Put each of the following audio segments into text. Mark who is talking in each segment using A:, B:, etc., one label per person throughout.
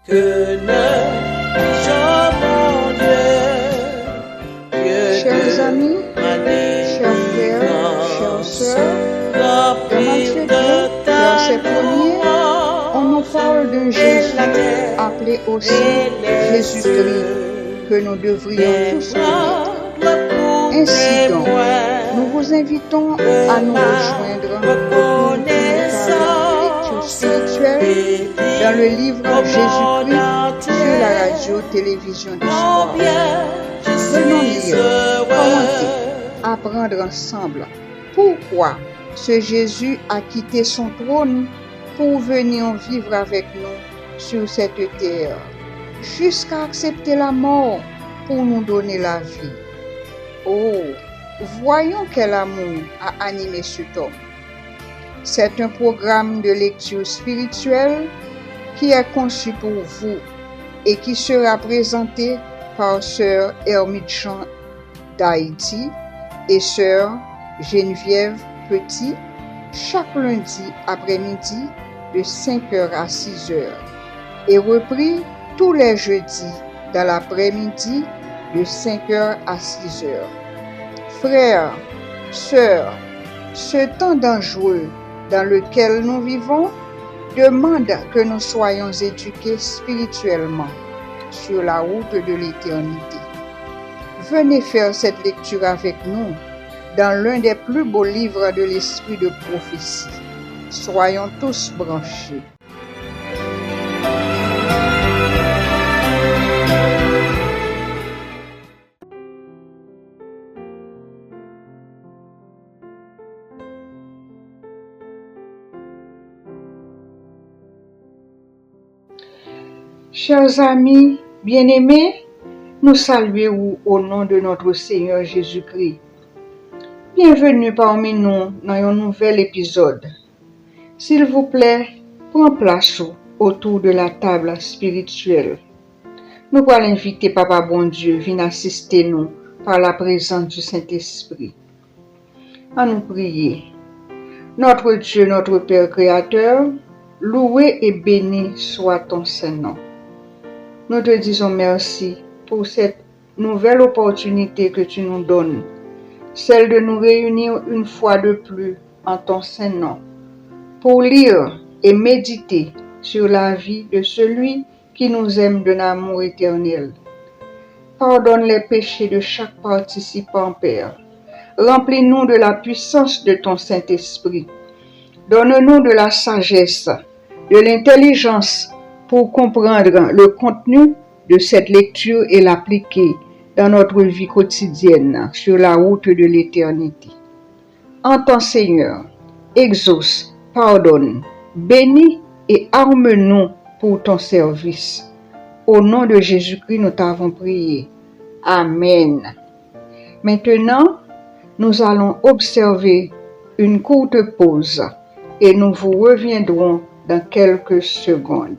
A: Que ne dis-je, mon Dieu,
B: Chers amis, chers frères, chères sœurs, dans Matthieu 2, verset 1er, on nous parle de Jésus, appelé aussi Jésus-Christ, que nous devrions tous connaître. Ainsi donc, nous vous invitons à nous rejoindre autour d'une table de lecture spirituelle dans le livre Jésus-Christ sur la radio-télévision du Sport. Venons lire, commenter, apprendre ensemble pourquoi ce Jésus a quitté son trône pour venir vivre avec nous sur cette terre, jusqu'à accepter la mort pour nous donner la vie. Oh, voyons quel amour a animé cet homme. C'est un programme de lecture spirituelle qui est conçu pour vous et qui sera présenté par Sœur Hermite Jean d'Haïti et Sœur Geneviève Petit chaque lundi après-midi de 5h à 6h et repris tous les jeudis dans l'après-midi de 5h à 6h. Frères, sœurs, ce temps dangereux dans lequel nous vivons demande que nous soyons éduqués spirituellement sur la route de l'éternité. Venez faire cette lecture avec nous dans l'un des plus beaux livres de l'esprit de prophétie. Soyons tous branchés. Chers amis bien-aimés, nous saluons au nom de notre Seigneur Jésus-Christ. Bienvenue parmi nous dans un nouvel épisode. S'il vous plaît, prenez place autour de la table spirituelle. Nous allons inviter Papa bon Dieu vienne assister nous par la présence du Saint-Esprit. À nous prier. Notre Dieu, notre Père Créateur, loué et béni soit ton Saint-Nom. Nous te disons merci pour cette nouvelle opportunité que tu nous donnes, celle de nous réunir une fois de plus en ton Saint-Nom, pour lire et méditer sur la vie de celui qui nous aime d'un amour éternel. Pardonne les péchés de chaque participant, Père. Remplis-nous de la puissance de ton Saint-Esprit. Donne-nous de la sagesse, de l'intelligence pour comprendre le contenu de cette lecture et l'appliquer dans notre vie quotidienne sur la route de l'éternité. Entends, Seigneur, exauce, pardonne, bénis et arme-nous pour ton service. Au nom de Jésus-Christ, nous t'avons prié. Amen. Maintenant, nous allons observer une courte pause et nous vous reviendrons dans quelques secondes.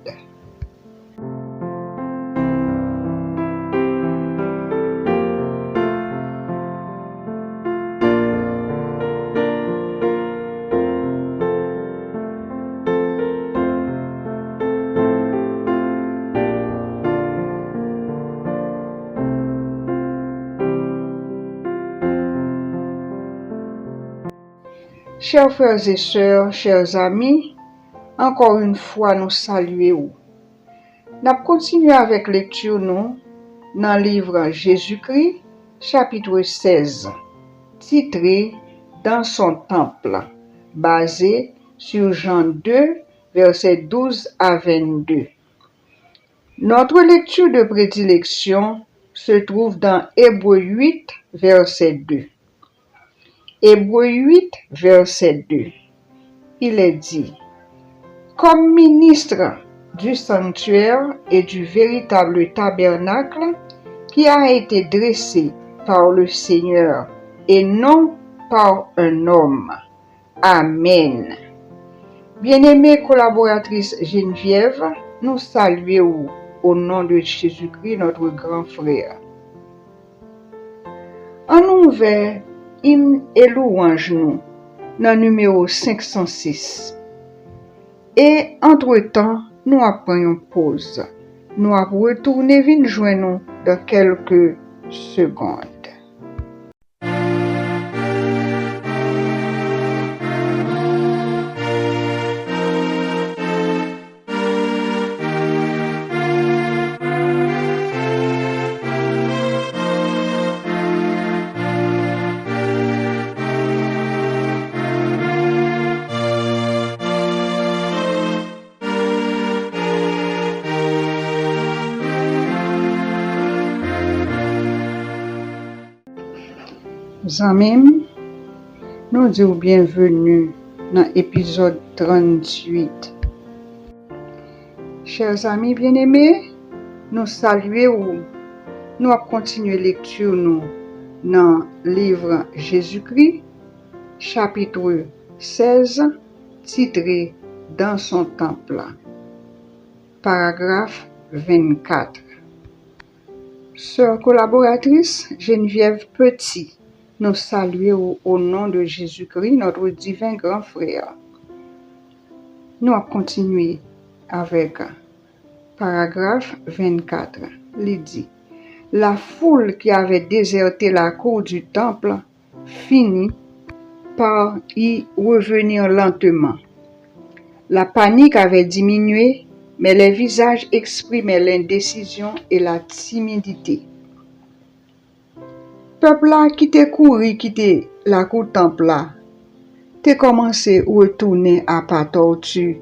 B: Chers frères et sœurs, chers amis, encore une fois nous saluons. Nous continuons avec lecture nous dans le livre Jésus-Christ, chapitre 16, titré Dans son temple, basé sur Jean 2, versets 12 à 22. Notre lecture de prédilection se trouve dans Hébreux 8, verset 2. Hébreux 8, verset 2. Il est dit: comme ministre du sanctuaire et du véritable tabernacle qui a été dressé par le Seigneur et non par un homme. Amen. Bien-aimée collaboratrice Geneviève, nous saluons au nom de Jésus-Christ, notre grand frère. En ouvert hymne et louange nous dans numéro 506. Et entre-temps, nous apprenons pause. nous allons retourner venir joindre nous dans quelques secondes. Amis, nous disons bienvenue dans l'épisode 38. Chers amis bien-aimés, nous saluons, nous allons continuer lecture nous dans le livre Jésus-Christ, chapitre 16, titré Dans son temple, paragraphe 24. Sœur collaboratrice Geneviève Petit, nous saluons au nom de Jésus-Christ, notre divin grand frère. Nous allons continuer avec paragraphe 24. Il dit: la foule qui avait déserté la cour du temple finit par y revenir lentement. La panique avait diminué, mais les visages exprimaient l'indécision et la timidité. Peuple là qui te couru, quitter la cour temple là, te commencé à retourner à pas tortue,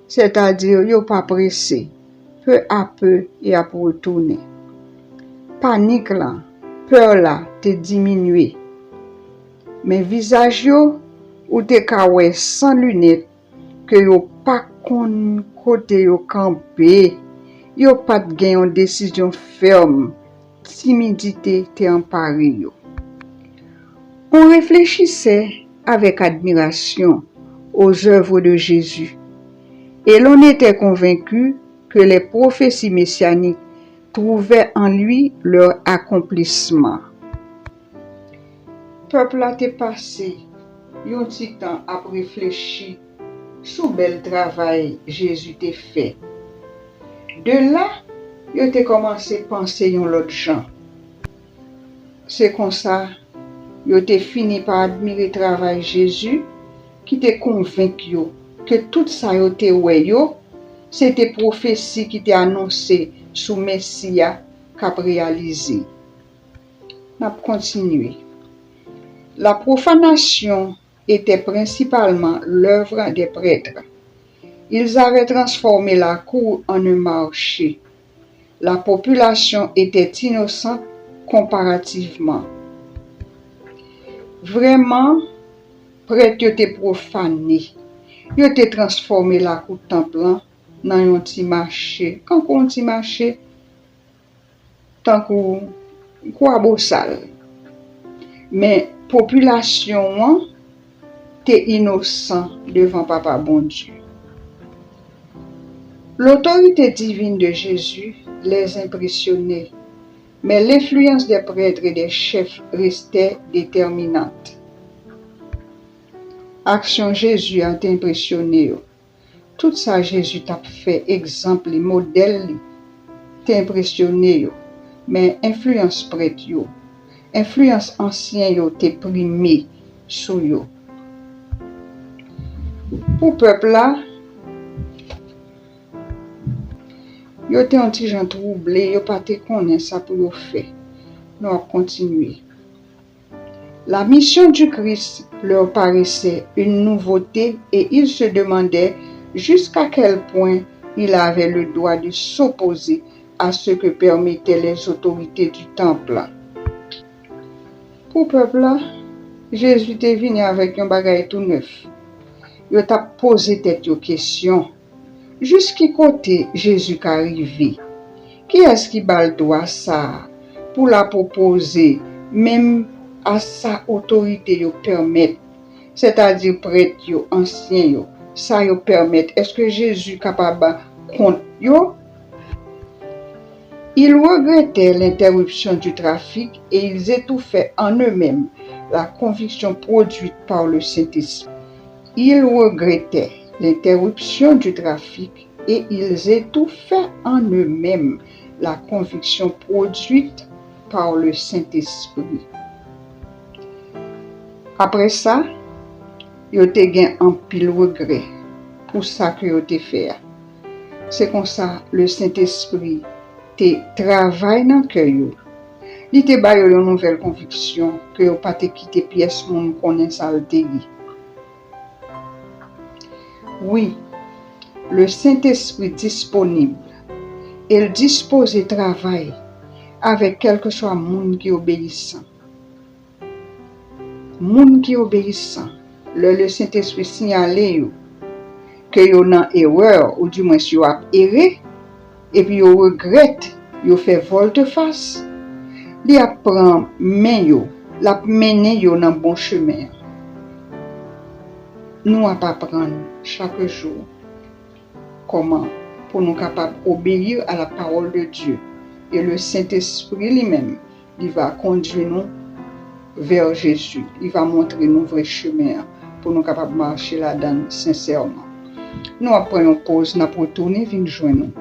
B: c'est-à-dire yo pas pressé, peu à peu et à retourner. Panique là, peur là te diminué. Mais visage yo ou te kawè sans lunettes que yo pas kon côté yo campé, yo pas gen une décision ferme. Timidité te emparé yo. On réfléchissait avec admiration aux œuvres de Jésus et l'on était convaincu que les prophéties messianiques trouvaient en lui leur accomplissement. Peuple a te passé yon petit temps à réfléchir sous bel travail Jésus te fait. De là, yo te commencé à penser yon l'autre gens. C'est comme ça, yo te fini par admirer le travail Jésus qui te convaincu yo que tout ça yo te wè yo, c'était prophétie qui te annoncé sous Messia qu'a réalisé. N'a continué. La profanation était principalement l'œuvre des prêtres. Ils avaient transformé la cour en un marché. La population était innocente comparativement. Vraiment, prêtre yo te profané. Yo te transformé la cour temple dans un petit marché. Quand on petit marché, tant qu'on quoi beau sale. Mais population t'es innocent devant Papa bon Dieu. L'autorité divine de Jésus les impressionnait, mais l'influence des prêtres et des chefs restait déterminante. Action Jésus a impressionné. Tout ça Jésus t'a fait exemple, modèle, t'a impressionné. Mais influence prêtre yo, influence ancien yo t'es primé sous yo. Pour peuple là, yo te un petit gens troublé, yo pas te connaît ça pour yo faire. Nous allons continuer. La mission du Christ leur paraissait une nouveauté et ils se demandaient jusqu'à quel point il avait le droit de s'opposer à ce que permettaient les autorités du temple. Pour peuple là, Jésus est venu avec un bagage tout neuf. Il t'a posé tête aux questions. Jusqu'à côté Jésus est arrivé. Qui est-ce qui bat le droit ça pour la proposer, même à sa autorité yo permettre, c'est-à-dire prêtre yo, ancien yo, ça yo permettre. Est-ce que Jésus est capable contre yo? Ils regrettaient l'interruption du trafic et ils étouffaient en eux-mêmes la conviction produite par le Saint-Esprit. Ils regrettaient l'interruption du trafic et ils étouffaient en eux-mêmes la conviction produite par le Saint-Esprit. Après ça, yo te gen un pile regret pour ça que yo te fait. C'est comme ça le Saint-Esprit te travaille dans cœur yo. Li te ba yo une nouvelle conviction que yo pas te quitter pièce moun konnen ça le te dit. Oui, le Saint-Esprit disponible, il dispose de travail avec quel que soit monde qui obéissant. Monde qui obéissant, le Saint-Esprit signale yo que yo nan erreur ou du moins yo a erré et puis yo regrette, yo fait volte-face. Li apprend men yo, la mene yo nan bon chemin. Nous apprendre chaque jour comment pour nous capables d'obéir à la parole de Dieu. Et le Saint-Esprit lui-même, il va conduire nous vers Jésus. Il va montrer nos vrais chemins pour nous capables de marcher là-dedans sincèrement. Nous prenons pause, nous pour retourner venir joindre nous.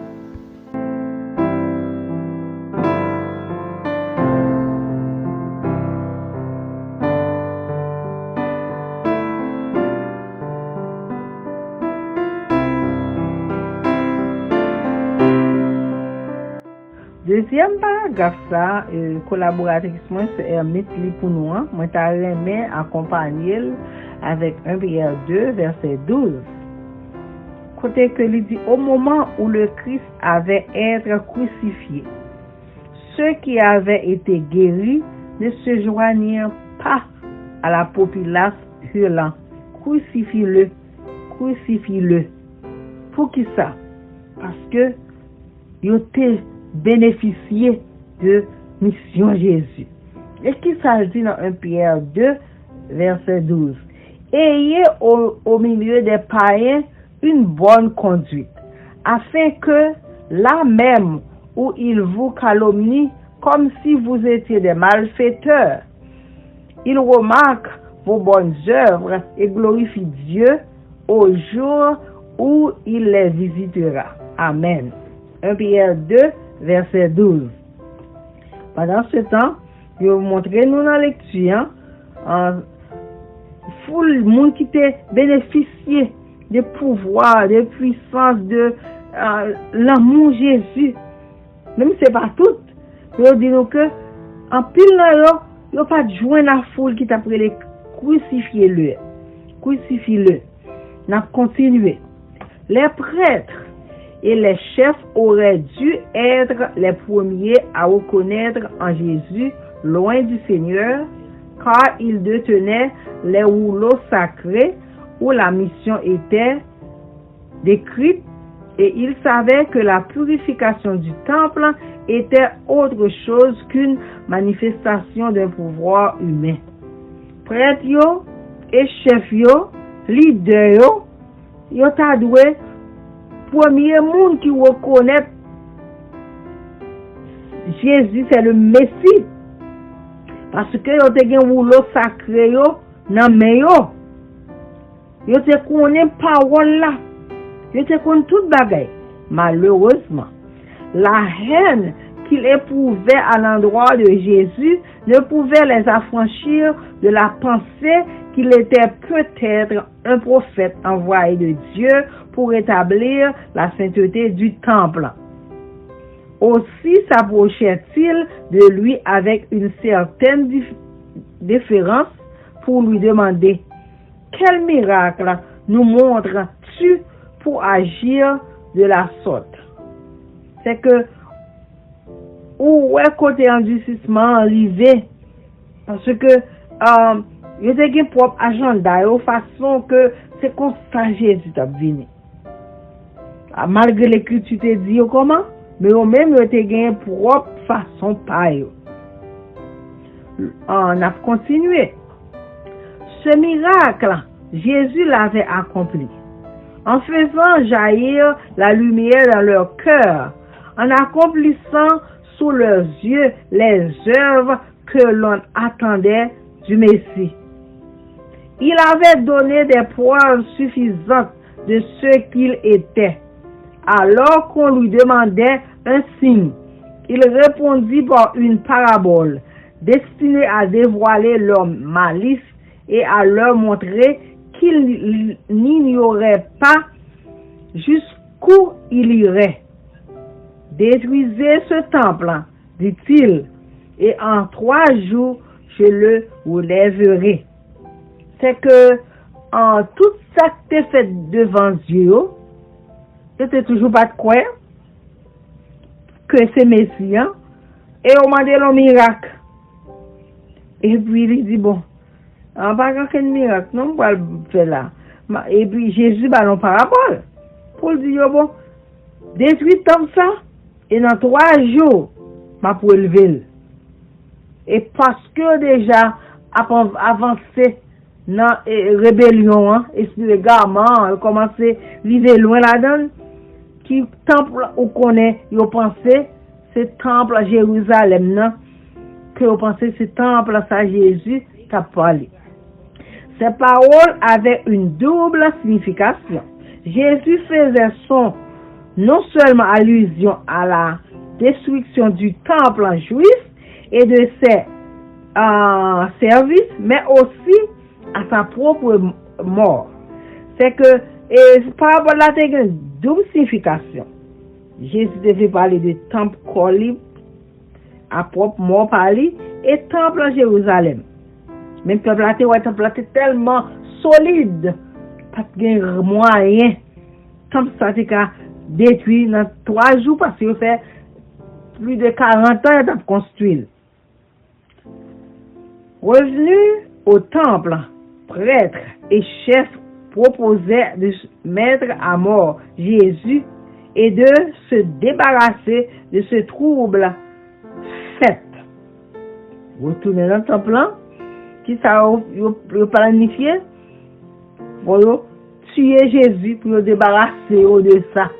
C: Deuxième paragraphe ça, collaboratrice moi c'est Hermite li pour nous, moi t'a remet accompagner avec 1 Pierre 2 verset 12. Côté que il dit au moment où le Christ avait être crucifié, ceux qui avaient été guéris ne se joignirent pas à la populace hurlant crucifie-le, crucifie-le. Pour qui ça? Parce que ils étaient bénéficier de mission Jésus. Et qui ça dit dans 1 Pierre 2, verset 12. Ayez au milieu des païens une bonne conduite, afin que là même où ils vous calomnient comme si vous étiez des malfaiteurs, ils remarquent vos bonnes œuvres et glorifient Dieu au jour où il les visitera. Amen. 1 Pierre 2, verset 12. Pendant ce temps, je vais vous montrer nous dans la lecture, foule monde qui t'a bénéficié de pouvoir, de puissance, de l'amour Jésus. Même si ce n'est pas tout, je dis nous que en pile là, il n'y a pas de joindre la foule qui t'a pris crucifiez-le. Crucifie-le. N'a continué. Les prêtres et les chefs auraient dû être les premiers à reconnaître en Jésus, loin du Seigneur, car ils détenaient les rouleaux sacrés où la mission était décrite et ils savaient que la purification du temple était autre chose qu'une manifestation d'un pouvoir humain. Prêtres yo et chefs yo, leaders yo t'a doué premier monde qui reconnaît Jésus c'est le Messie parce que yo te gen rouleau sacré yo nan men yo te connaît parole là yo te connaît toute bagaille. Malheureusement la haine qu'il éprouvait à l'endroit de Jésus ne pouvait les affranchir de la pensée qu'il était peut-être un prophète envoyé de Dieu pour établir la sainteté du temple. Aussi s'approchait-il de lui avec une certaine déférence pour lui demander « Quel miracle nous montres-tu pour agir de la sorte ?» C'est que où est côté endurcissement arrivé parce que il y a un propre agenda de façon que c'est comme ça Jésus t'a venu. Malgré l'écriture te dit comment mais au même il y a une propre façon pareil. On a continué. Ce miracle, Jésus l'avait accompli en faisant jaillir la lumière dans leur cœur, en accomplissant sous leurs yeux les œuvres que l'on attendait du Messie. Il avait donné des preuves suffisantes de ce qu'il était, alors qu'on lui demandait un signe. Il répondit par une parabole destinée à dévoiler leur malice et à leur montrer qu'il n'ignorait pas jusqu'où il irait. Détruisez ce temple, dit-il, et en 3 jours je le relèverai. C'est que en tout ça que tu fait devant Dieu, c'était toujours pas de croire que c'est Messie, hein? Et on m'a dit le miracle. Et puis il dit bon, on pas aucun miracle, non, on va le faire là. Et puis Jésus va en parabole pour dire bon, détruit comme ça, et dans 3 jours, m'a pour élever. Et parce que déjà, avancé dans la rébellion, hein, esprit de garment, commencé à vivre loin là-dedans, qui temple où connaît, vous pensez, c'est temple à Jérusalem, non? Que vous pensez, c'est temple à Jésus qui a parlé. Ces paroles avaient une double signification. Jésus faisait non seulement allusion à la destruction du temple juif et de ses services, mais aussi à sa propre mort. C'est que parabole là a une double signification. Jésus devait parler de temple collé à propre mort parler et temple à Jérusalem. Même peuple là était tellement solide, pas de moyen. Temple ça c'est détruit dans 3 jours parce qu'il fait plus de 40 ans de construire. Revenu au temple, prêtres et chefs proposaient de mettre à mort Jésus et de se débarrasser de ce trouble fait. Retourner dans le temple, qui ça a planifié pour tuer Jésus, pour le débarrasser de ça.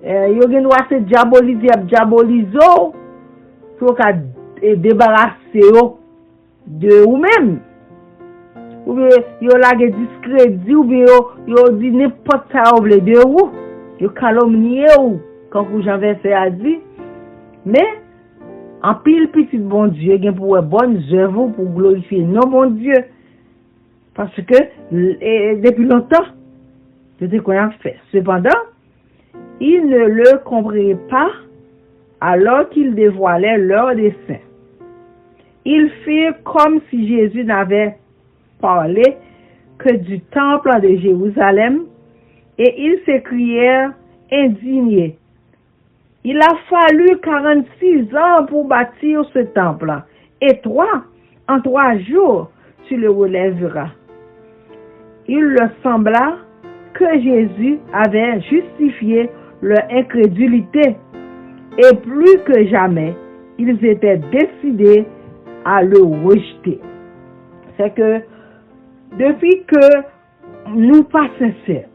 C: Yo gen doit se diaboliser pour débarrasser de ou même. Ou bien yo la discrédit ou bien yo dit n'importe ça ou de ou. Yo calomnié ou quand j'avais fait a dit. Mais en pile petit bon Dieu gen pour bonnes œuvres pour glorifier non bon Dieu. Parce que depuis longtemps c'était qu'on a fait. Cependant, ils ne le comprenaient pas alors qu'ils dévoilaient leur dessein. Ils firent comme si Jésus n'avait parlé que du temple de Jérusalem et ils s'écrièrent indignés. Il a fallu 46 ans pour bâtir ce temple et en 3 jours, tu le relèveras. Il leur sembla que Jésus avait justifié leur incrédulité et plus que jamais, ils étaient décidés à le rejeter. C'est que depuis que nous pas sincères,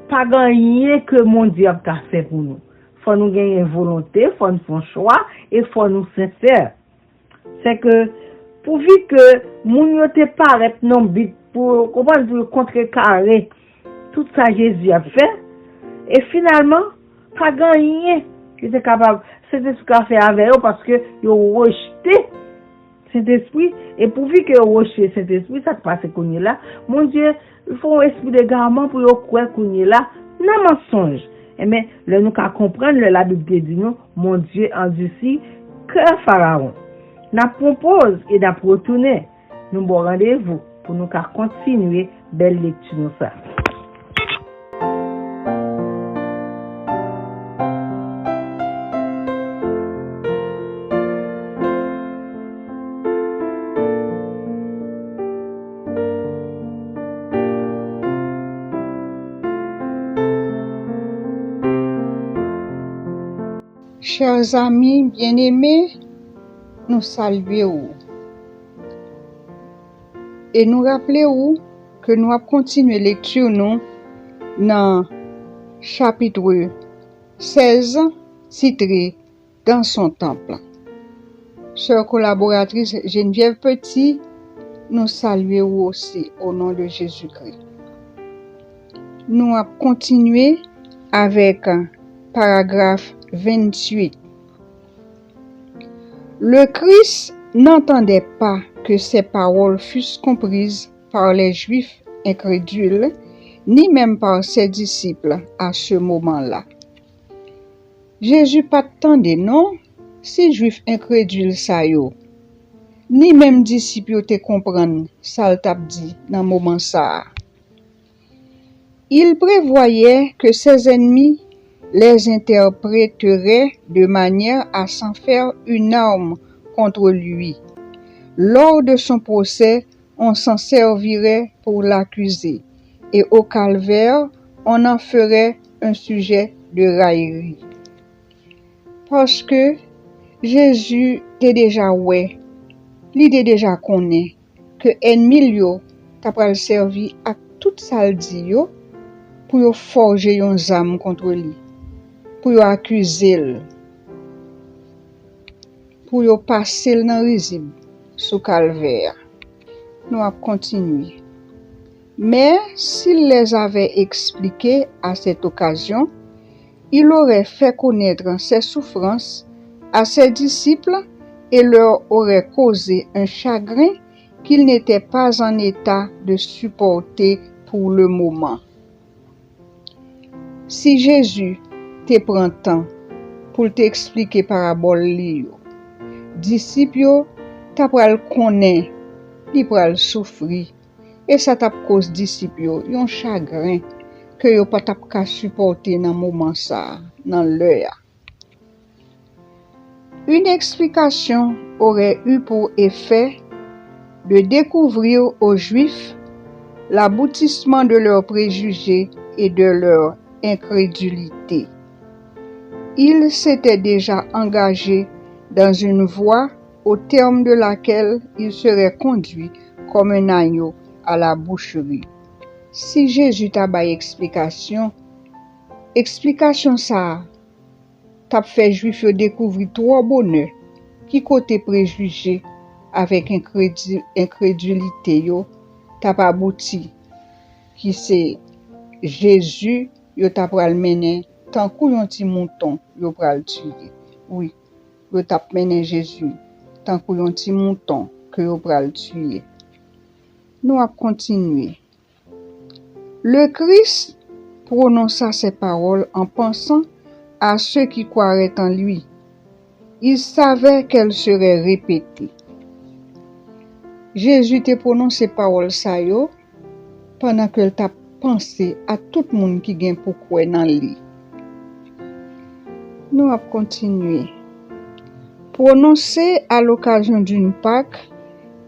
C: pas gagner que mon Dieu a fait pour nous. Faut nous gagner volonté, faut nous faire choix et faut nous sincères. C'est que pourvu que moun yo te paraît non bit pour comprendre pour contrecarrer tout ça Jésus a fait et finalement pas gagner qui était capable c'est ce qu'a fait avec eux parce que ils ont rejeté cet esprit et pourvu que ils ont rejeté cet esprit ça passe qu'on est là mon Dieu il faut un esprit de garment pour croire qu'on est là non mensonge mais le nous qu'à comprendre la Bible dit nous mon Dieu endurci que Pharaon n'a propose et n'a retourner nous bon rendez-vous pour nous qu'à continuer belle lecture nous ça.
B: Chers amis bien-aimés, nous saluons et nous rappelons que nous avons continué lecture nous dans chapitre 16 titré Dans son temple. Sœur collaboratrice Geneviève Petit, nous saluons aussi au nom de Jésus-Christ. Nous allons continuer avec paragraphe 28. Le Christ n'entendait pas que ces paroles fussent comprises par les Juifs incrédules, ni même par ses disciples à ce moment-là. Jésus pas attendait non, si Juifs incrédules ça yo, ni même disciples te comprennent ça le t'a dit dans moment ça. Il prévoyait que ses ennemis les interpréteraient de manière à s'en faire une arme contre lui. Lors de son procès, on s'en servirait pour l'accuser, et au calvaire, on en ferait un sujet de raillerie. Parce que Jésus était déjà il était déjà connaît que ennemi yo t'a pral servi à toute ça dit yo pour yo forger yon zame contre lui, pour yo accuser, pour yo passer dans risible sous calvaire. Nous allons continuer. Mais s'il les avait expliqués à cette occasion, il aurait fait connaître ses souffrances à ses disciples et leur aurait causé un chagrin qu'ils n'étaient pas en état de supporter pour le moment. Si Jésus te prend temps pour t'expliquer parabole li yo, disciples yo t'a pral connaît, li pral souffrir et ça t'a cause disciples yo yon chagrin que yo pas t'a ka supporter dans moment ça, dans l'heure. Une explication aurait eu pour effet de découvrir aux Juifs l'aboutissement de leurs préjugés et de leur incrédulité. Ils s'étaient déjà engagés dans une voie au terme de laquelle ils seraient conduits comme un agneau à la boucherie. Si Jésus t'a ba explication ça t'a fait Juif yo découvrir trois bonheur qui côté préjugé avec incrédulité yo t'a pas abouti qui c'est Jésus yo t'a pral mener tant kou yon ti mouton yo pral tuer. Oui, yo t'a mené Jésus tant kou yon ti mouton que yo pral tuer. Nous allons continuer. Le Christ prononça ces paroles en pensant à ceux qui croiraient en lui. Il savait qu'elles seraient répétées. Jésus te prononce ces paroles ça yo pendant que t'a pensé à tout le monde qui gagne pour croire dans lui. Nous allons continuer. Prononcée à l'occasion d'une Pâque,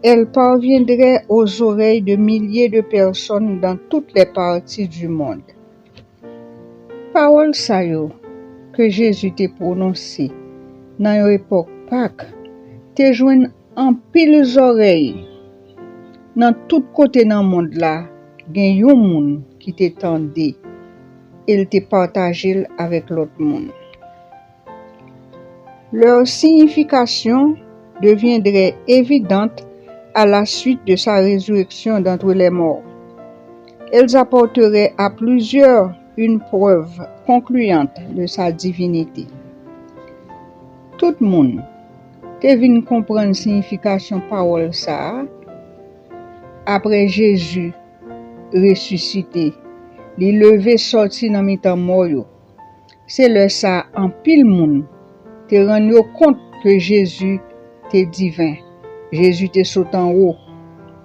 B: elle parviendrait aux oreilles de milliers de personnes dans toutes les parties du monde. Parole ça yo que Jésus t'a prononcé dans l'époque Pâques, te joine en pile oreilles. Dans tout côté dans le monde là, gen yon moun qui t'entendait, il te partagé avec l'autre monde. Leur signification deviendrait évidente à la suite de sa résurrection d'entre les morts. Elles apporteraient à plusieurs une preuve concluante de sa divinité. Tout le monde te vinn comprendre signification parole ça après Jésus ressuscité, li levé sorti dans mitan mort yo. C'est le ça en pile monde te rend yo compte que Jésus t'est divin. Jésus te saute en haut,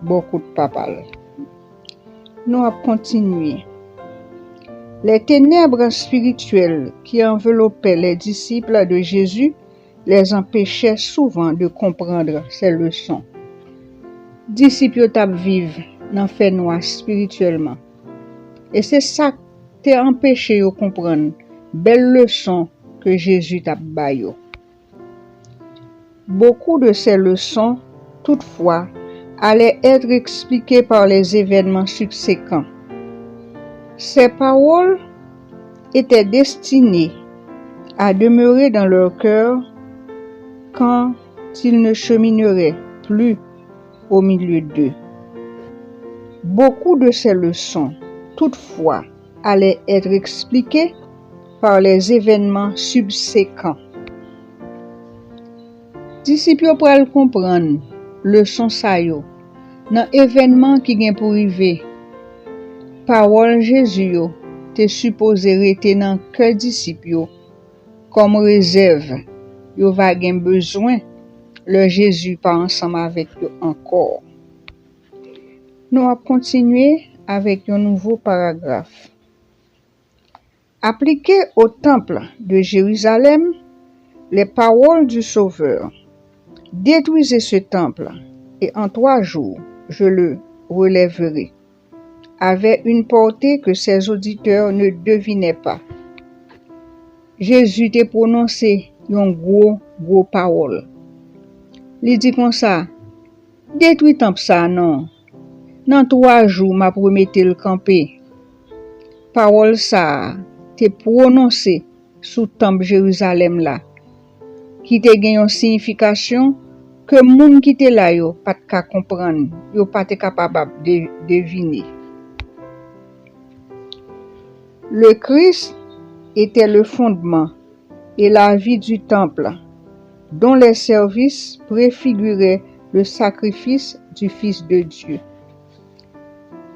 B: beaucoup de papal. Nous allons continuer. Les ténèbres spirituelles qui enveloppaient les disciples de Jésus les empêchaient souvent de comprendre ces leçons. Disciples tap vivent dans fait noir spirituellement. Et c'est ça qui t'a empêché de comprendre belle leçon que Jésus t'a bayo. Beaucoup de ces leçons, toutefois, allaient être expliquées par les événements subséquents. Ces paroles étaient destinées à demeurer dans leur cœur quand ils ne chemineraient plus au milieu d'eux. Beaucoup de ces leçons, toutefois, allait être expliqué par les événements subséquents. Disciples pral comprendre leçon sa yo dans événement qui gen pour arriver. Parole Jésus yo te supposé rester dans cœur disciples yo comme réserve. Yo va gen besoin le Jésus pas ensemble avec eux encore. Nous allons continuer avec un nouveau paragraphe. Appliqué au temple de Jérusalem, les paroles du Sauveur. Détruisez ce temple et en 3 jours, je le relèverai, avait une portée que ses auditeurs ne devinaient pas. Jésus t'a prononcé une gros parole. Il dit comme ça, détruis temple ça non. Dans 3 jours, m'a promette le camper. Parole ça, te prononcé sous temple Jérusalem là, qui te gagne une signification que moun qui te là yo pas ka comprendre, yo pas te capable de deviner. Le Christ était le fondement et la vie du temple, dont les services préfiguraient le sacrifice du Fils de Dieu.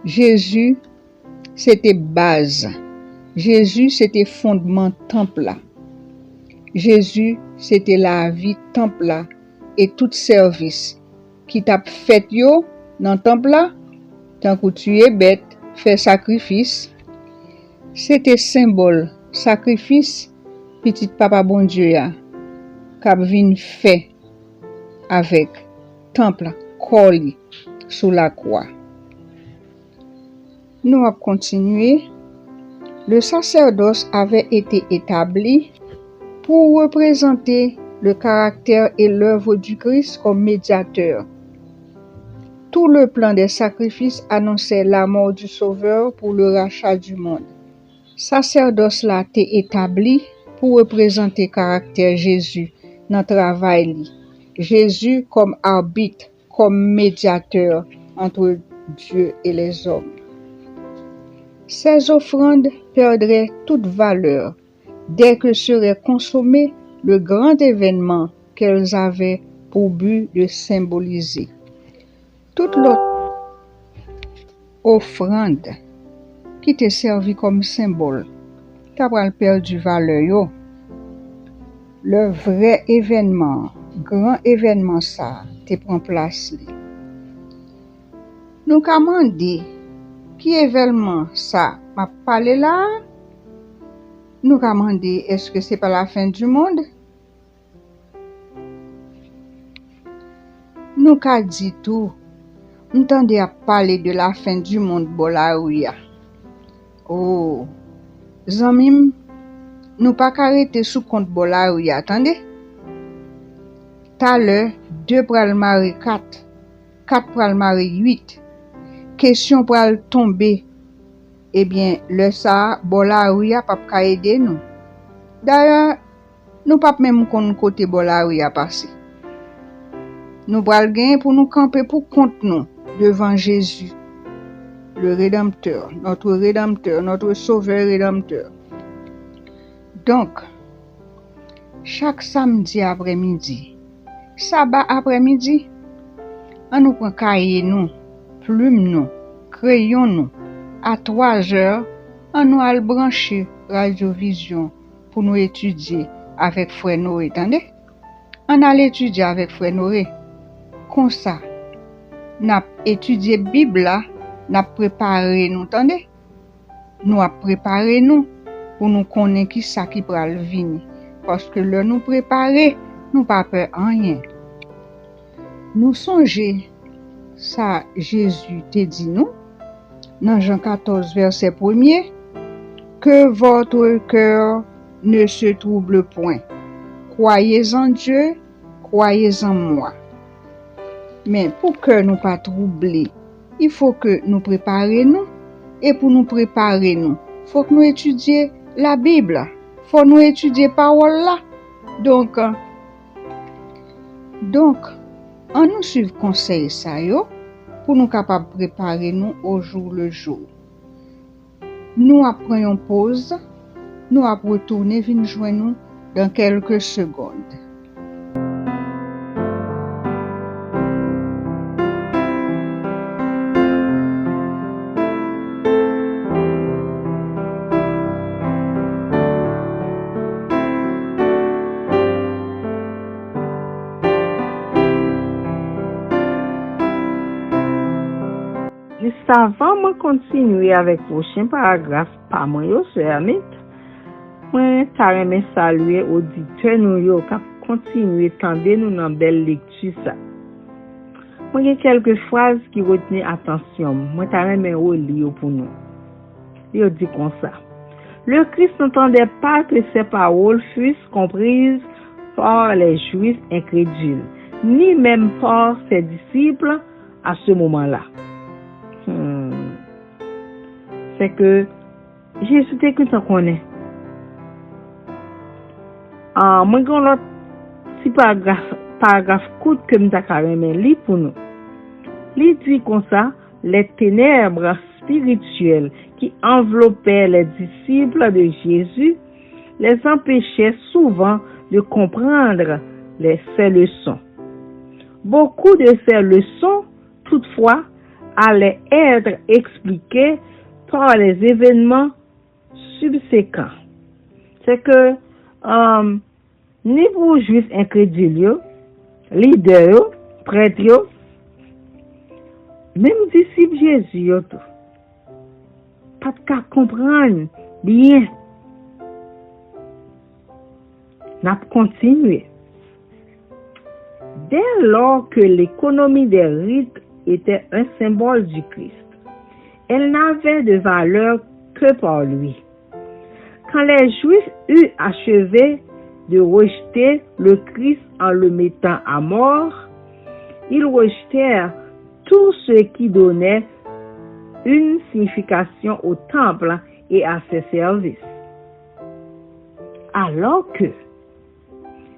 B: Jésus, c'était base. Jésus, c'était fondement temple là. Jésus, c'était la vie temple là et tout service qui t'a fait yo dans temple là, tant que tu es bête, fait sacrifice. C'était symbole sacrifice petit papa bon Dieu ya qu'a vinn fait avec temple collé sous la croix. Nous allons continuer. Le sacerdoce avait été établi pour représenter le caractère et l'œuvre du Christ comme médiateur. Tout le plan des sacrifices annonçait la mort du Sauveur pour le rachat du monde. Sacerdoce là était établi pour représenter le caractère Jésus dans le travail. Jésus comme arbitre, comme médiateur entre Dieu et les hommes. Ces offrandes perdraient toute valeur dès que serait consommé le grand événement qu'elles avaient pour but de symboliser. Toute l'autre offrande qui te servi comme symbole, t'as perdu valeur yo. Le vrai événement, grand événement ça, te prend place. Nous commandons qui événement ça m'a parlé là? Nous commandons est-ce que c'est pas la fin du monde? Nous qu'a dit tout. Nous tendez à parler de la fin du monde bolaouya. Oh, zanmim, nous pas arrêter sous compte bolaouya, attendez. T'as l'heure 2 pral mari 4, 4 pral mari 8. Question pral tomber. Eh bien, le ça bolaouya pas ka aider nous. D'ailleurs, nous pas même kon côté bolaouya passer. Nous pral gagner pour nous camper pour compte nous devant Jésus, le Rédempteur, notre Sauveur Rédempteur. Donc, chaque samedi après-midi, sabbat après-midi, on nous prend cahier nous, plume nous, crayon nous, à 3 heures, on nous a branché radiovision pour nous étudier avec Frère Noé, attendez? On a étudier avec Frère Noé. Comme ça, n'a étudié Bible là, n'a préparé nous, attendez? Nous a préparé nous pour nous connaître qui ça qui pral venir parce que le nous préparer, nous pas peur rien. Nous songer ça Jésus te dit nous dans Jean 14 verset 1er que votre cœur ne se trouble point. Croyez en Dieu, croyez en moi. Mais pour que nous pas troubler, il faut que nous préparions et pour nous préparer nous, faut que nous étudier la Bible, faut nous étudier parole là. Donc on nous suivre conseil ça yo pour nous capable préparer nous au jour le jour. Nous prenons pause. Nous allons retourner venir joindre nous dans quelques secondes.
C: Juste avant de continuer avec le prochain paragraphe, par moi, c'est Amit. Moi, je saluer auditeurs nous qui continuent à tendre nous dans belle lecture ça. Moi, il y a quelques phrases qui retenaient attention. Moi, je lire pour nous. Il dit comme ça. Le Christ n'entendait pas que ces paroles fussent comprises par les Juifs incrédules, ni même par ses disciples à ce moment-là. C'est que Jésus était que ça connaît. Moi, j'ai l'autre petit paragraphe court que je carrément lit pour nous. Il dit comme ça, les ténèbres spirituelles qui enveloppaient les disciples de Jésus les empêchaient souvent de comprendre ces leçons. Beaucoup de ces leçons, toutefois, allaient être expliquées par les événements subséquents. C'est que ni pour les Juifs incrédules, leaders, prêtres, même disciples Jésus, pas de cas comprendre bien. N'a continué. Dès lors que l'économie des rites était un symbole du Christ, elle n'avait de valeur que par lui. Quand les Juifs eurent achevé de rejeter le Christ en le mettant à mort, ils rejetèrent tout ce qui donnait une signification au temple et à ses services. Alors que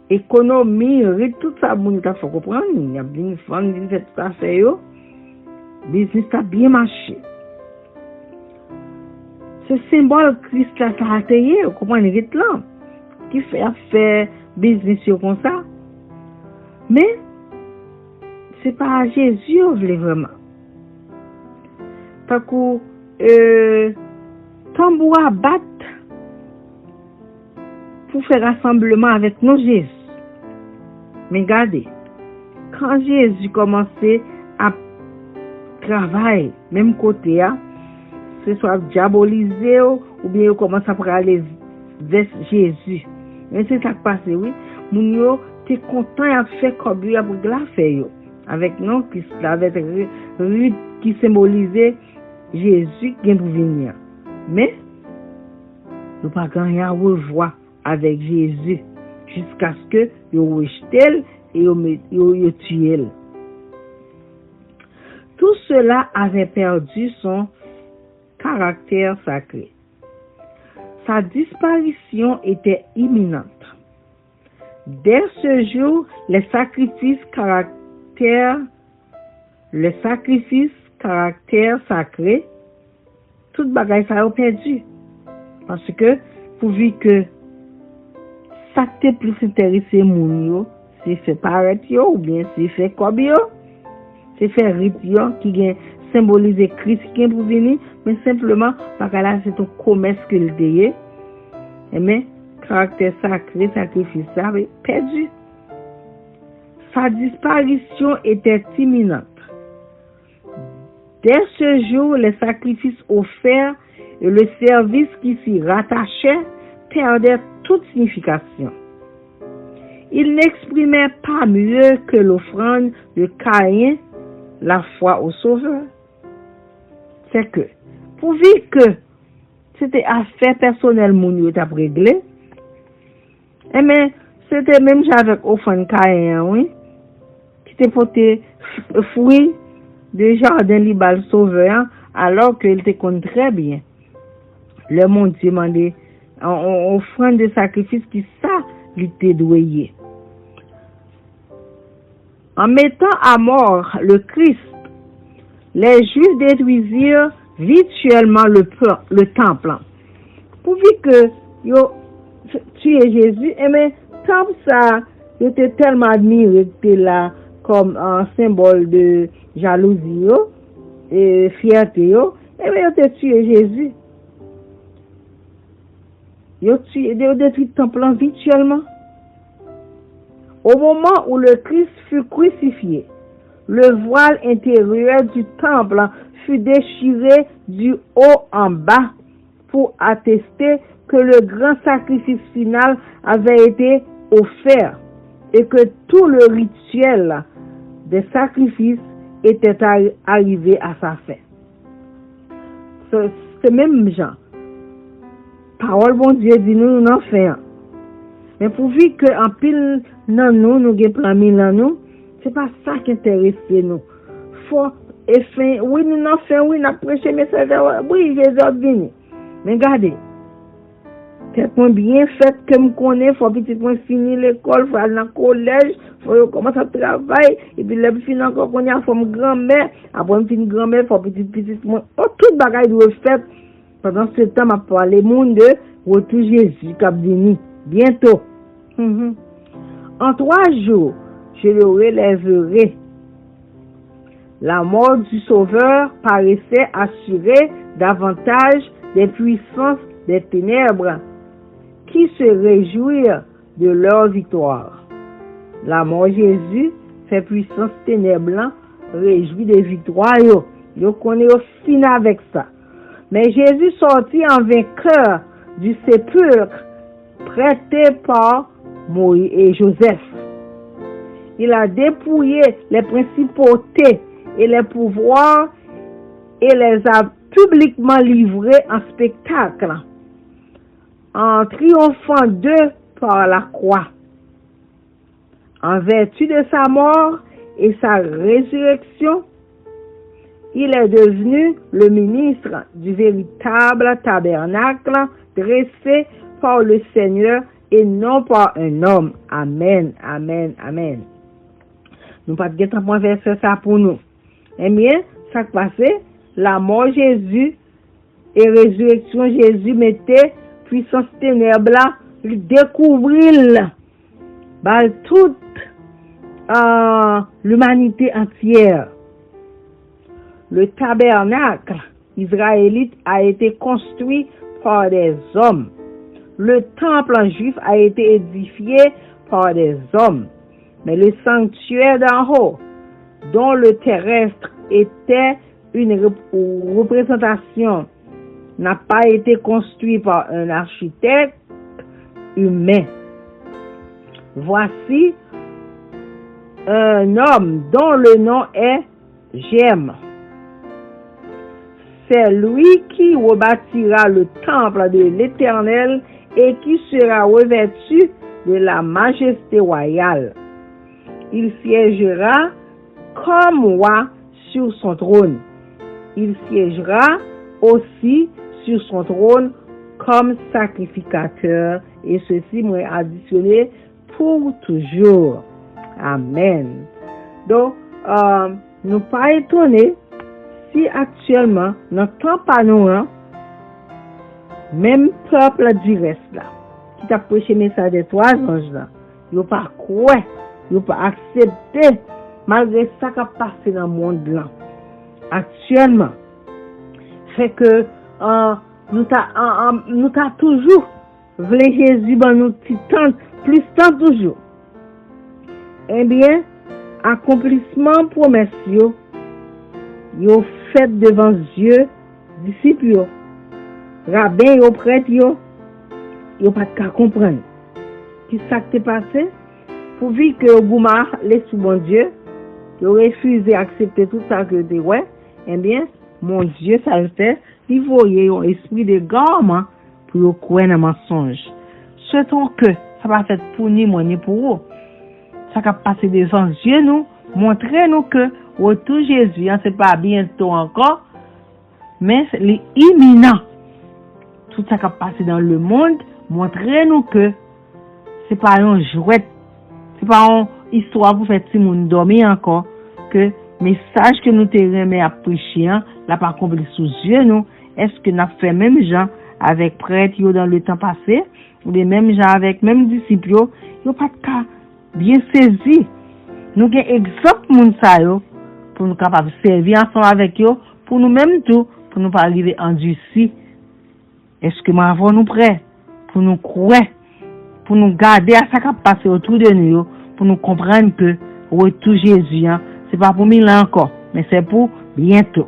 C: économie, tout ça, il faut comprendre, il y a bien fond, il fait tout à fait, le business a bien marché. Ce symbole Christ là, ça a été, vous comprenez, là, qui fait faire business comme ça. Mais, c'est pas Jésus, vous voulez vraiment. Parce que, tambour à battre pour faire rassemblement avec nos Jésus. Mais regardez, quand Jésus commençait à travailler, même côté, ce soit diabolisé ou bien il commence à aller vers Jésus. Mais c'est ça qui passe, oui. Moun yo, t'es content à faire comme lui pour la faire. Avec non Christ, avec rite qui symbolisait Jésus qui vient pour venir. Mais, nous pas gagner à revoir avec Jésus jusqu'à ce que yo rejette et yo tue. Tout cela avait perdu son caractère sacré. Sa disparition était imminente. Dès ce jour, les sacrifices caractère sacré, toute bagaille ça a perdu. Parce que, pourvu que ça te plus intéressé moun yo, c'est fait paraître yo, ou bien c'est fait comme yo, c'est fait rite yo, qui vient symboliser Christ qui vient pour venir, mais simplement, parce que là, c'est un commerce qu'il déye, mais, caractère sacré, sacrifice, ça avait perdu. Sa disparition était imminente. Dès ce jour, les sacrifices offerts et le service qui s'y rattachait perdaient toute signification. Il n'exprimait pas mieux que l'offrande de Caïn la foi au Sauveur. C'est que, pourvu que c'était affaire personnelle mon yo t'a réglé, mais c'était même avec offrande Caïn, oui, qui t'est porté fruit de jardin libal Sauveur, alors qu'il te compte très bien. Le monde demandait en offrande de sacrifice qui ça lui était doué. En mettant à mort le Christ, les Juifs détruisirent virtuellement le temple. Pour que yo tuer Jésus, mais temple ça, il était tellement admiré que là comme un symbole de jalousie et fierté, et bien il a tué Jésus. Il a détruit le temple virtuellement. Au moment où le Christ fut crucifié, le voile intérieur du temple fut déchiré du haut en bas pour attester que le grand sacrifice final avait été offert et que tout le rituel des sacrifices était arrivé à sa fin. C'est même genre. Parole bon Dieu dit nous n'en faisons. Mais pourvu que en pile dans nous plan mille dans nous, c'est pas ça qui intéresse nous. Faut et fin oui nous n'en faisons, oui n'a prêché message, oui Jésus a venu. Mais regardez. C'est point bien fait que me connaît, faut petit point finir l'école, faut aller dans le collège, faut commencer à travailler et puis le fin encore qu'on y a forme grand-mère, après me fin grand-mère, faut petit point tout bagaille doit faire. Pendant ce temps m'a parlé monde de retour Jésus qui venu bientôt. En 3 jours, je le relèverai. La mort du Sauveur paraissait assurer davantage des puissances des ténèbres qui se réjouirent de leur victoire. La mort de Jésus fait puissance ténèbres réjouit des victoires. Yo connaît au fin avec ça. Mais Jésus sortit en vainqueur du sépulcre prêté par Moïse et Joseph. Il a dépouillé les principautés et les pouvoirs et les a publiquement livrés en spectacle, en triomphant d'eux par la croix. En vertu de sa mort et sa résurrection, il est devenu le ministre du véritable tabernacle dressé par le Seigneur et non par un homme. Amen, amen, amen. Nous pas de temps pour verser ça pour nous. Eh bien, ça qui passait, la mort Jésus et résurrection Jésus mettait puissance ténèbres là, découvrir toute l'humanité entière. Le tabernacle israélite a été construit par des hommes. Le temple juif a été édifié par des hommes. Mais le sanctuaire d'en haut, dont le terrestre était une représentation, n'a pas été construit par un architecte humain. Voici un homme dont le nom est Jem. C'est lui qui rebâtira le temple de l'Éternel et qui sera revêtu de la majesté royale. Il siégera comme roi sur son trône. Il siégera aussi sur son trône comme sacrificateur, et ceci m'est additionné pour toujours. Amen. Donc, nous pas étonnés si actuellement, notre temps pas nous, même peuple du reste là, qui t'a prêché le message des 3 anges là, ils n'ont pas cru, ils n'ont pas accepté, malgré ça qui a passé dans le monde là. Actuellement, fait que nous t'a toujours voulu Jésus, nous tant, plus tant toujours. Eh bien, accomplissement promesse yo fait devant Dieu, disciples, rabbins, yo prêtres, yo pas de comprendre. Qui ça qui t'est passé? Pourvu que Gouma les sous bon Dieu, yo refusé d'accepter tout ça que tu ouais, eh bien, mon Dieu, ça le fait, il voyait un esprit de garment pour yo croire dans mensonge. Souhaitons que ça va faire pour ni moi ni pour vous. Ça va passer devant Dieu nous, montrer nous que retour Jésus, c'est pas bientôt encore, mais c'est imminent. Tout ça qui a passé dans le monde, montrez-nous que c'est pas un jouet, c'est pas une histoire pour faire tout le monde dormir encore, que message que nous te remet à prêcher, la pas accompli sous yeux nous, est-ce que n'a fait même gens avec prêtre dans le temps passé, ou les mêmes gens avec même disciples, yo pas de cas bien saisi. Nous avons exemple moun sa yo pour nous capables servir ensemble avec eux, pour nous même tout, pour nous pas arriver endurcis. Est-ce que m'avons nous prêts pour nous croire, pour nous garder à ça qui passe autour de nous, pour nous comprendre que retour Jésus, c'est pas pour 1000 ans encore, mais c'est pour bientôt.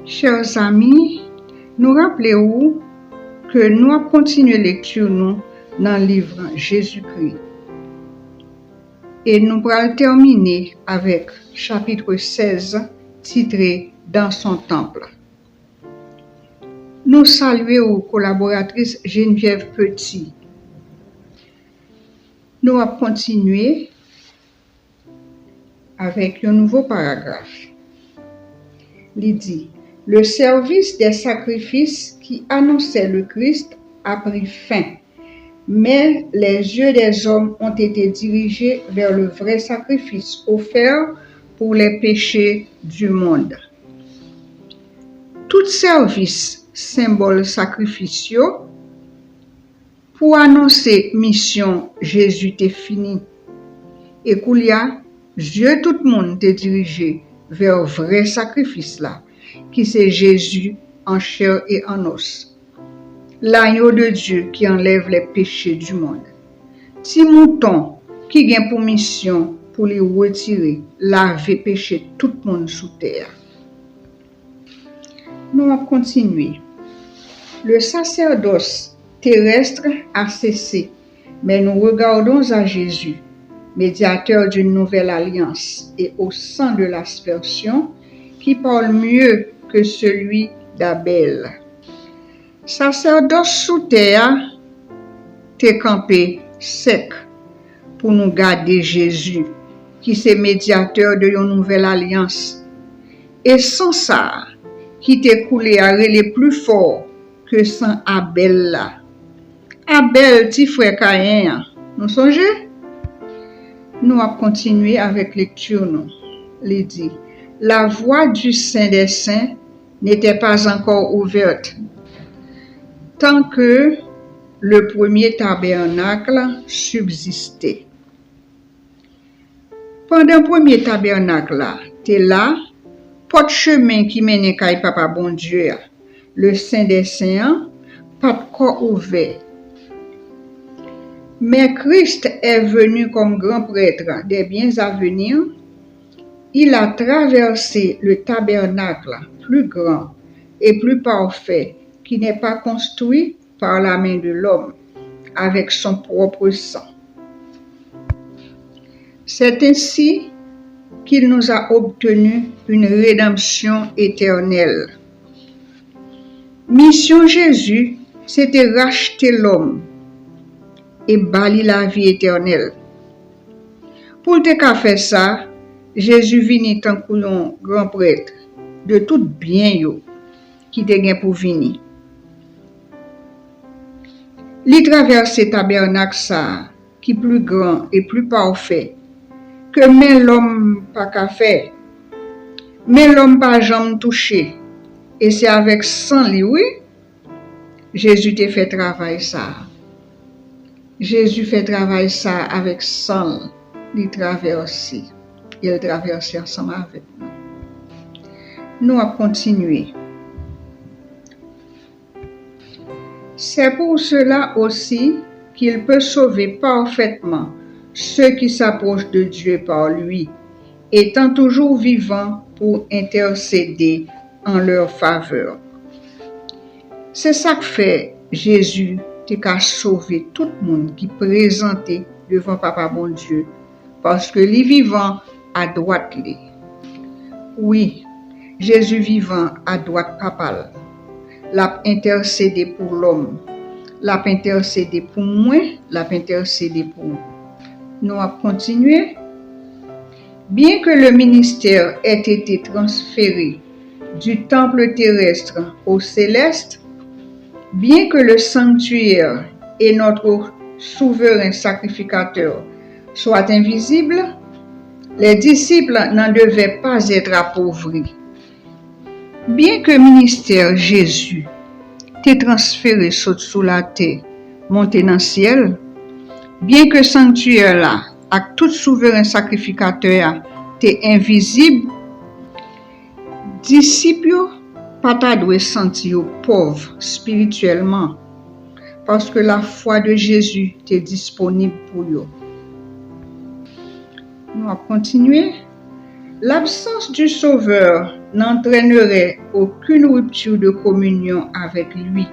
B: Chers amis, nous rappelons que nous avons continué la lecture dans le livre Jésus-Christ. Et nous allons terminer avec chapitre 16, titré Dans son temple. Nous saluons aux collaboratrices Geneviève Petit. Nous allons continuer avec un nouveau paragraphe. Il dit: le service des sacrifices qui annonçait le Christ a pris fin, mais les yeux des hommes ont été dirigés vers le vrai sacrifice offert pour les péchés du monde. Tout service, symbole sacrificieux, pour annoncer mission Jésus t'est fini. Et qu'il y a, yeux tout le monde t'est dirigé vers le vrai sacrifice là, qui c'est Jésus en chair et en os. L'agneau de Dieu qui enlève les péchés du monde. Ti mouton qui gagne pour mission pour les retirer, laver péché tout le monde sous terre. Nous allons continuer. Le sacerdoce terrestre a cessé, mais nous regardons à Jésus, médiateur d'une nouvelle alliance et au sang de l'aspersion, qui parle mieux que celui d'Abel. Sacerdoce sous terre, t'es campé sec pour nous garder Jésus, qui c'est médiateur de une nouvelle alliance. Et sans ça, qui t'est coulé à relais plus fort que sans Abel là. Abel, petit frère Caïn, nous songez? Nous allons continuer avec lecture, nous. Il dit: la voie du Saint des Saints n'était pas encore ouverte, tant que le premier tabernacle subsistait. Pendant le premier tabernacle, t'es là, pas de chemin qui mène à Papa bon Dieu, le Saint des Saints, pas de corps ouvert. Mais Christ est venu comme grand prêtre des biens à venir. Il a traversé le tabernacle plus grand et plus parfait qui n'est pas construit par la main de l'homme avec son propre sang. C'est ainsi qu'il nous a obtenu une rédemption éternelle. Mission Jésus, c'était racheter l'homme et bâtir la vie éternelle. Pour te faire ça, Jésus vini tant qu'un grand prêtre de tout bien yo qui te gen pour venir. Li traverse tabernacle ça qui plus grand et plus parfait que même l'homme pas qu'à faire. Mais l'homme pas jamais touché. Et c'est avec sang li, oui. Jésus te fait travail ça. Jésus fait travail ça avec sang. Il traverse. Il traverse ensemble avec nous. Nous allons continuer. C'est pour cela aussi qu'il peut sauver parfaitement ceux qui s'approchent de Dieu par lui, étant toujours vivant pour intercéder en leur faveur. C'est ça que fait Jésus, t'as sauvé tout le monde qui présenté devant Papa bon Dieu, parce que les vivants à droite li. Oui, Jésus vivant à droite Papa, l'a intercédé pour l'homme, l'a intercédé pour moi, l'a intercédé pour vous. Nous allons continuer. Bien que le ministère ait été transféré du temple terrestre au céleste, bien que le sanctuaire et notre souverain sacrificateur soient invisibles, les disciples n'en devaient pas être appauvris. Bien que le ministère Jésus t'ait transféré sous la terre, monté dans le ciel, bien que le sanctuaire là, avec tout souverain sacrificateur, t'est invisible, disciples pas doivent sentir pauvres spirituellement parce que la foi de Jésus est disponible pour eux. Nous allons continuer. L'absence du Sauveur n'entraînerait aucune rupture de communion avec lui,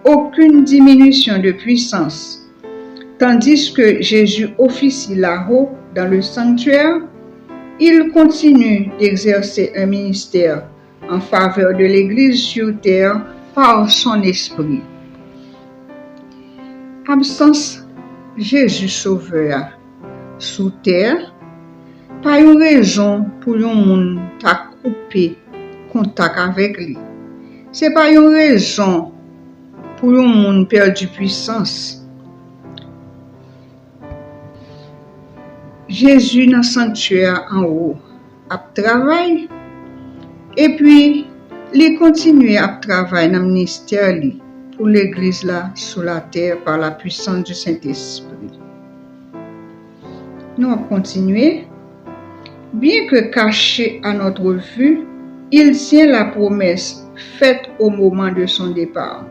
B: aucune diminution de puissance. Tandis que Jésus officie là-haut dans le sanctuaire, il continue d'exercer un ministère en faveur de l'Église sur terre par son esprit. Absence Jésus Sauveur sous terre, pas une raison pour un monde à couper contact avec lui. C'est pas une raison pour un monde perdu puissance. Jésus dans le sanctuaire en haut a travaillé et puis il continue à travailler dans le ministère pour l'église là sur la terre par la puissance du Saint-Esprit. Nous allons continuer. Bien que caché à notre vue, il tient la promesse faite au moment de son départ.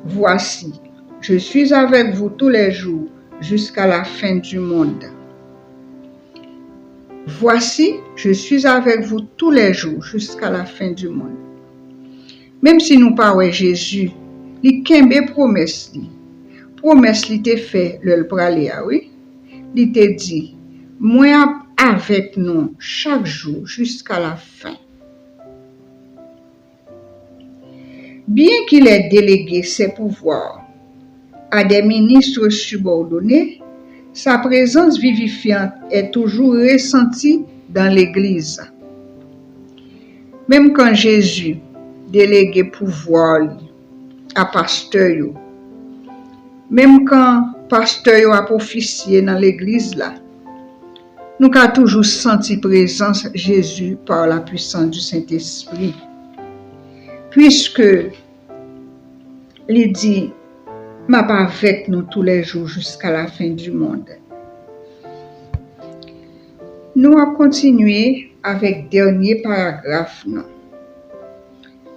B: Voici, je suis avec vous tous les jours jusqu'à la fin du monde. Voici, je suis avec vous tous les jours jusqu'à la fin du monde. Même si nous parlons Jésus, il kembe promesse li. Promesse li te fait le pralé, oui. Il te dit, moi avec nous chaque jour jusqu'à la fin. Bien qu'il ait délégué ses pouvoirs à des ministres subordonnés, sa présence vivifiante est toujours ressentie dans l'Église. Même quand Jésus déléguait pouvoir à pasteur, même quand pasteur a officié dans l'Église là, nous avons toujours senti présence de Jésus par la puissance du Saint-Esprit. Puisque il dit, m'a pas avec nous tous les jours jusqu'à la fin du monde. Nous allons continuer avec le dernier paragraphe.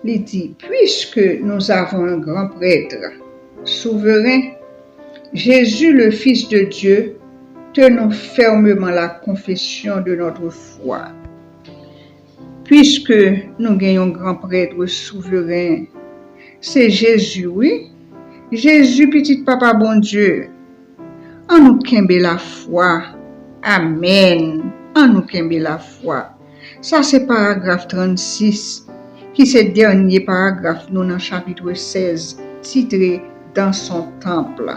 B: Il dit, puisque nous avons un grand prêtre souverain, Jésus le Fils de Dieu, tenons fermement la confession de notre foi. Puisque nous gagnons un grand prêtre souverain, c'est Jésus, oui. Jésus, petit papa bon Dieu, en nous kembe la foi. Amen. En nous kembe la foi. Ça, c'est paragraphe 36, qui c'est le dernier paragraphe, nous, dans le chapitre 16, titré Dans son temple.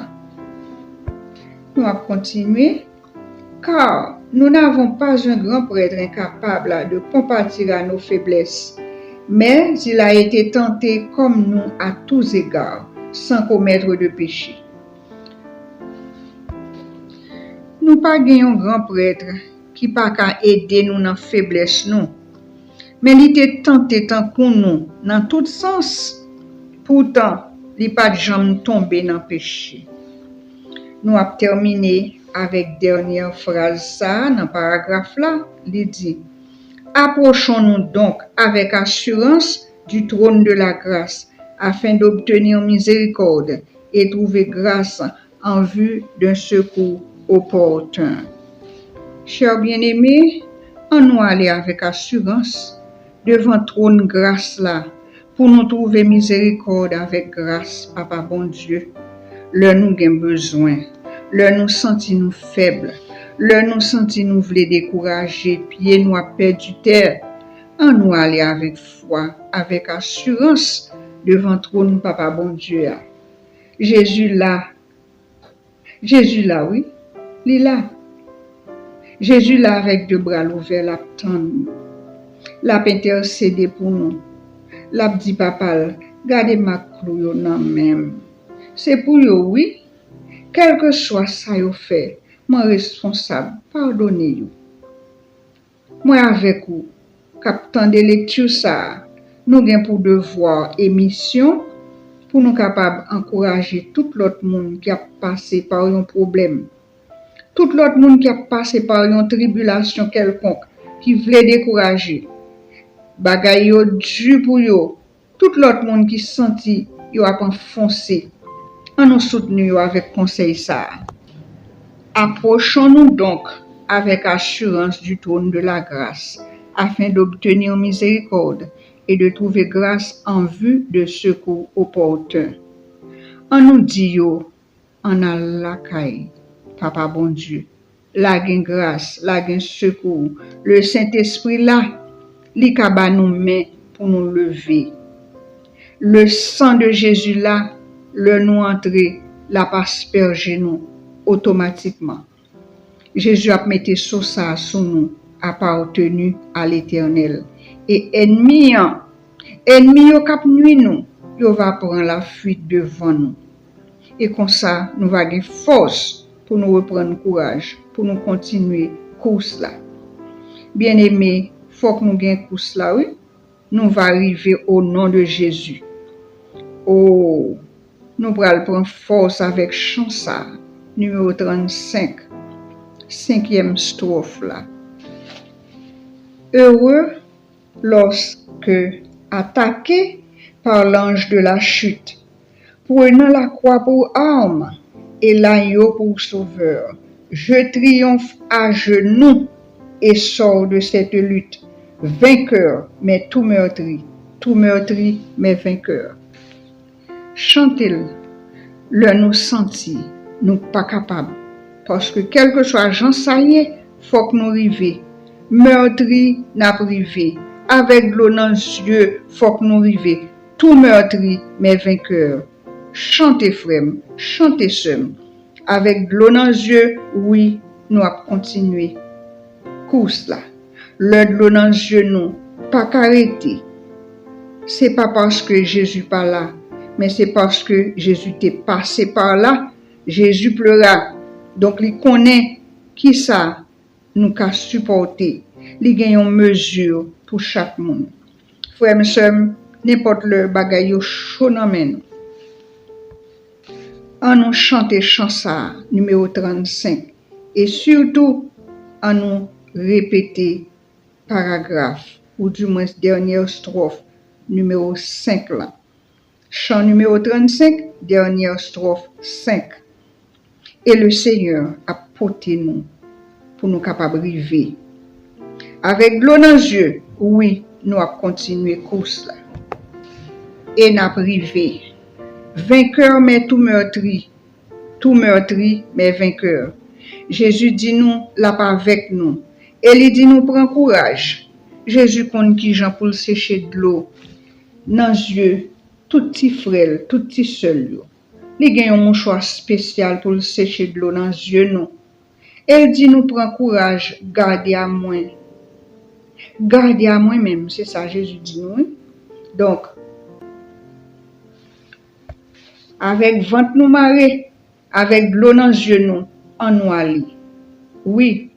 B: Nous allons continuer, car nous n'avons pas un grand prêtre incapable de compatir à nos faiblesses, mais il a été tenté comme nous à tous égards, sans commettre de péché. Nous pas gagnons grand prêtre qui pas qu'à aider nous dans faiblesse nous, mais il était tenté tant que nous dans tout sens. Pourtant, il pas de jamais tombé dans péché. Nous avons terminé avec dernière phrase ça dans paragraphe là, il dit: approchons-nous donc avec assurance du trône de la grâce afin d'obtenir miséricorde et trouver grâce en vue d'un secours opportun. Chers bien-aimés, on nous aller avec assurance devant trône grâce là pour nous trouver miséricorde avec grâce, Papa bon Dieu. Le nous avons besoin, le nous senti nous faibles, le nous senti nous voulons décourager, pieds nous à perdu terre. On nous aller avec foi, avec assurance devant trône Papa bon Dieu. Jésus là, oui, il est là. Jésus là avec deux bras ouverts, l'attend, l'a intercédé pour nous. L'a dit papa, gardez ma clou yo nan même. C'est pour yo oui, quel que soit ça yo fait, moi responsable, pardonnez yo. Moi avec vous, captant de lecture ça, nous gen pour devoir et mission pour nous capables encourager tout l'autre monde qui a passé par un problème. Tout l'autre monde qui a passé par une tribulation quelconque, qui voulait décourager. Bagay yo du pour yo. Tout l'autre monde qui senti yo a enfoncé. On nous soutenu avec conseil ça. Approchons-nous donc avec assurance du trône de la grâce, afin d'obtenir miséricorde et de trouver grâce en vue de secours opportun. On nous dit yo, en a la caille, Papa bon Dieu, la gen grâce, la gen secours, le Saint-Esprit là, li ka ba nou main pour nous lever. Le sang de Jésus là, le nous entrer, la pas asperger nous automatiquement. Jésus a mis sur ça sous nous, appartenu à l'Éternel. Et ennemi yo kap nuit nous, yo va prendre la fuite devant nous. Et comme ça, nous va gagner force pour nous reprendre courage, pour nous continuer course là. Bien-aimés, faut que nous gagnions course là, oui. Nous va arriver au nom de Jésus. Oh, nous allons prendre force avec chansa, numéro 35, 5e strophe là. Heureux lorsque, attaqué par l'ange de la chute, prenant la croix pour arme et l'agneau pour sauveur, je triomphe à genoux et sors de cette lutte, vainqueur, mais tout meurtri, mais vainqueur. Chantez-le, le nous sentir, nous pas capables, parce que quel que soit Jean ça y est, faut que nous arrivions. Meurtri n'a privé, avec l'eau dans les yeux, faut que nous arrivions. Tout meurtri, mais vainqueur. Chantez frère, chantez sœur. Avec l'eau dans les yeux, oui, nous allons continuer. Course là. L'eau dans les yeux, nous, pas qu'arrêter. C'est pas parce que Jésus pas là, mais c'est parce que Jésus t'est passé par là. Jésus pleura. Donc, il connaît qui ça nous qu'a supporté. Il gagne une mesure pour chaque monde. Frères et sœurs, n'importe le bagay yo chaud nan men. On nous chante chansa numéro 35 et surtout on nous répéter paragraphe ou du moins dernière strophe numéro 5 là. Chant numéro 35, dernière strophe 5. Et le Seigneur a porté nous pour nous capables de arriver. Avec l'eau dans les yeux, oui, nous avons continué course là. Et nous avons arrivé. Vainqueur mais tout meurtri, mais vainqueur. Jésus dit nous, là pas avec nous. Et il dit nous, prends courage. Jésus compte qui Jean pour sécher de l'eau. Dans les yeux, tout petit frêle, tout petit seul. Il gagne un mouchoir spécial pour sécher de l'eau dans les yeux nous. Elle dit nous prends courage, gardez à moi. Gardez à moi-même, c'est ça Jésus dit nous. Donc, avec ventre nous marrer, avec l'eau dans les yeux nous, on nous aller. Oui,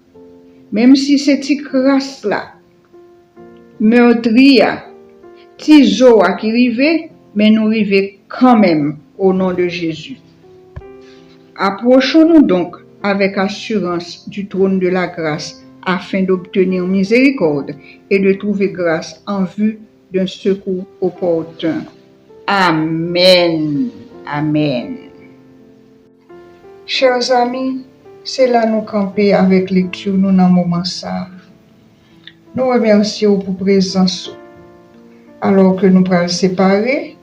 B: même si c'est petit crasse là, meurtria, tizo à qui rive, mais nous rive quand même au nom de Jésus. Approchons-nous donc avec assurance du trône de la grâce afin d'obtenir miséricorde et de trouver grâce en vue d'un secours opportun. Amen. Amen. Chers amis, c'est là nous camper avec lecture nous dans moment ça. Nous remercions pour présence. Alors que nous pourrons séparer,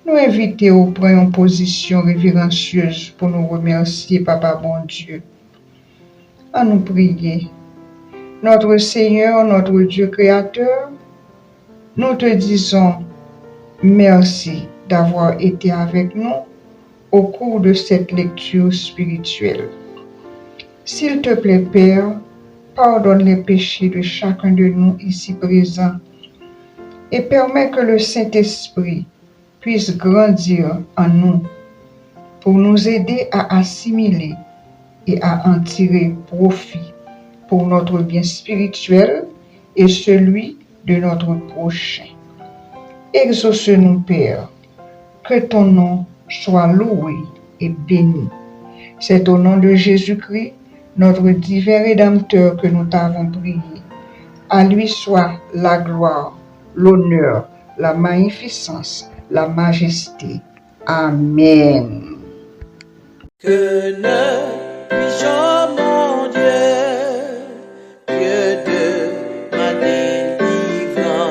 B: nous invitons à prendre une position révérencieuse pour nous remercier, Papa bon Dieu. À nous prier. Notre Seigneur, notre Dieu créateur, nous te disons merci d'avoir été avec nous au cours de cette lecture spirituelle. S'il te plaît, Père, Pardonne les péchés de chacun de nous ici présents et permets que le Saint-Esprit puisse grandir en nous pour nous aider à assimiler et à en tirer profit pour notre bien spirituel et celui de notre prochain. Exauce-nous, Père, que ton nom soit loué et béni. C'est au nom de Jésus-Christ, notre divin Rédempteur, que nous t'avons prié. À lui soit la gloire, l'honneur, la magnificence, la majesté. Amen.
A: Que ne puis-je, mon Dieu, Dieu de ma délivrance,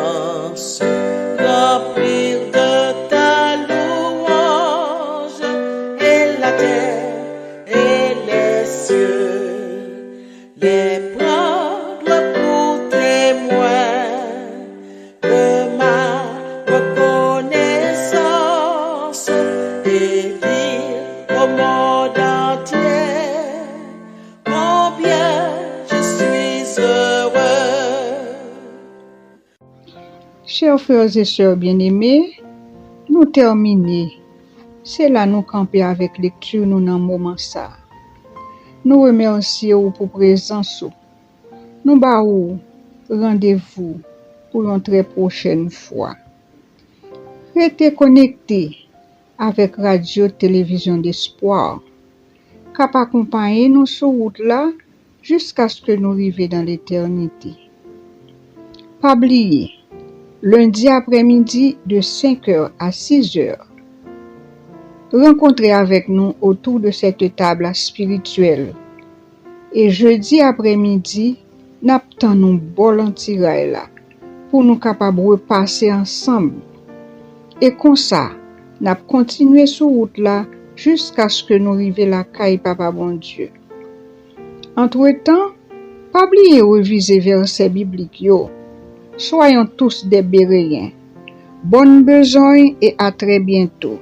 A: remplir de ta louange et la terre et les cieux, les prendre pour témoins de ma reconnaissance et dire au monde entier combien je suis heureux.
B: Chers frères et sœurs bien-aimés, nous terminons. C'est là nous camper avec lecture nous dans moment ça. Nous remercions pour présence. Nous baou rendez-vous pour une très prochaine fois. Restez connectés avec Radio Télévision d'Espoir, cap accompagner nous sur route là jusqu'à ce que nous arrivions dans l'éternité. Pas oublier, lundi après-midi de 5h à 6h, rencontrez avec nous autour de cette table spirituelle. Et jeudi après-midi, n'attendons nous bon tirail là pour nous capables de passer ensemble. Et comme ça, n'a continuer sur route là jusqu'à ce que nous arrivions la caille Papa bon Dieu. Entre-temps, pas oublier réviser versets bibliques yo. Soyons tous des Béréens. Bonne besogne et à très bientôt.